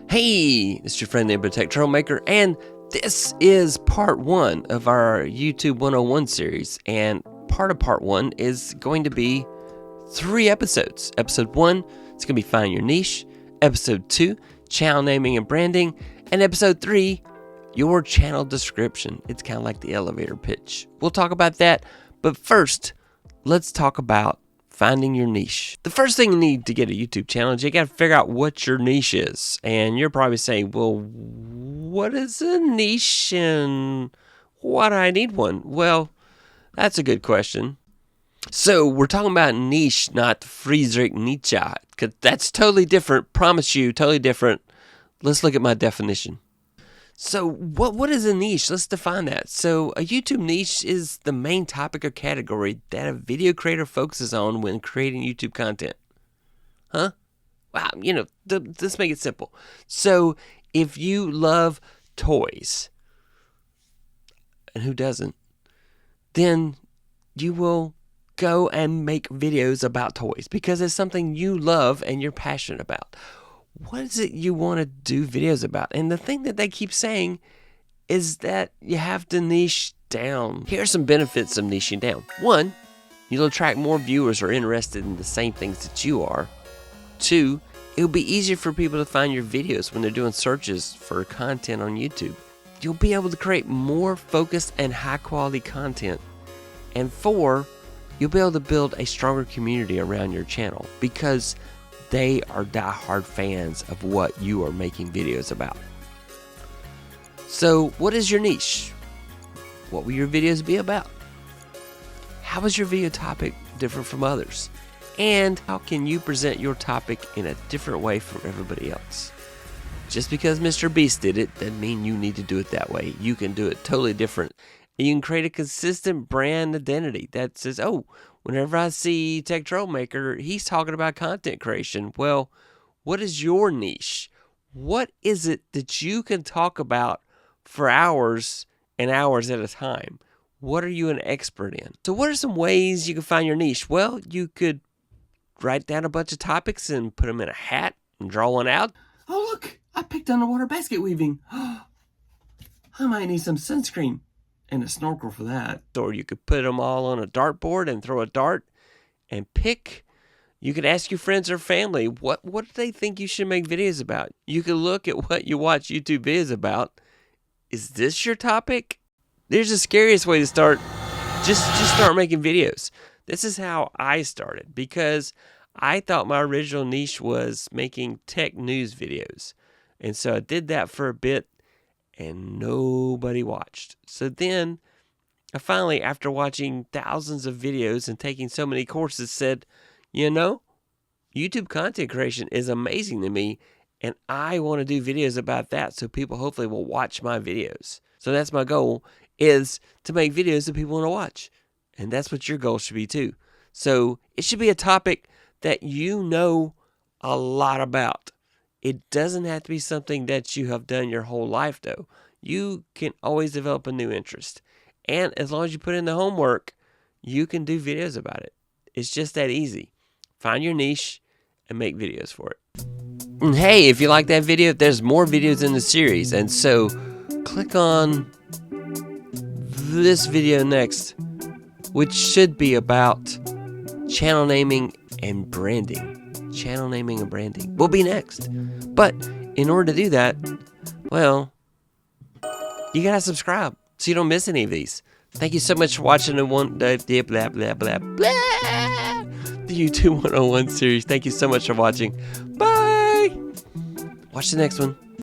Hey, it's your friend neighbor tech troublemaker, and this is part 1 of our YouTube 101 series. And part of part 1 is going to be 3 episodes. Episode 1, it's going to be Find Your Niche. Episode 2, Channel Naming and Branding. And episode 3, Your Channel Description. It's kind of like the elevator pitch. We'll talk about that, but first, let's talk about finding your niche. The first thing you need to get a YouTube channel is you got to figure out what your niche is. And you're probably saying, well, what is a niche and why do I need one? Well, that's a good question. So we're talking about niche, not Friedrich Nietzsche, because that's totally different. Promise you, totally different. Let's look at my definition. So what is a niche? Let's define that. So a YouTube niche is the main topic or category that a video creator focuses on when creating YouTube content. Huh? Wow, let's make it simple. So if you love toys, and who doesn't, then you will go and make videos about toys because it's something you love and you're passionate about. What is it you want to do videos about? And the thing that they keep saying is that you have to niche down. Here are some benefits of niching down. 1, you'll attract more viewers who are interested in the same things that you are. 2, it'll be easier for people to find your videos when they're doing searches for content on YouTube. You'll be able to create more focused and high quality content. And 4, you'll be able to build a stronger community around your channel because they are diehard fans of what you are making videos about. So, what is your niche? What will your videos be about? How is your video topic different from others? And how can you present your topic in a different way from everybody else? Just because Mr. Beast did it doesn't mean you need to do it that way. You can do it totally different. And you can create a consistent brand identity that says, oh, whenever I see Tech Troublemaker, he's talking about content creation. Well, what is your niche? What is it that you can talk about for hours and hours at a time? What are you an expert in? So what are some ways you can find your niche? Well, you could write down a bunch of topics and put them in a hat and draw one out. Oh, look, I picked underwater basket weaving. I might need some sunscreen. And a snorkel for that. Or you could put them all on a dartboard and throw a dart and pick. You could ask your friends or family, what do they think you should make videos about? You could look at what you watch YouTube videos about. Is this your topic? There's the scariest way to start. Just start making videos. This is how I started because I thought my original niche was making tech news videos. And so I did that for a bit. And nobody watched. So then, I finally, after watching thousands of videos and taking so many courses, said, YouTube content creation is amazing to me, and I want to do videos about that so people hopefully will watch my videos. So that's my goal, is to make videos that people want to watch. And that's what your goal should be too. So it should be a topic that you know a lot about. It doesn't have to be something that you have done your whole life, though. You can always develop a new interest. And as long as you put in the homework, you can do videos about it. It's just that easy. Find your niche and make videos for it. And hey, if you like that video, there's more videos in the series. And so click on this video next, which should be about channel naming and branding. Channel naming and branding will be next. But in order to do that, well, you gotta subscribe so you don't miss any of these. Thank you so much for watching the YouTube 101 series. Thank you so much for watching. Bye! Watch the next one.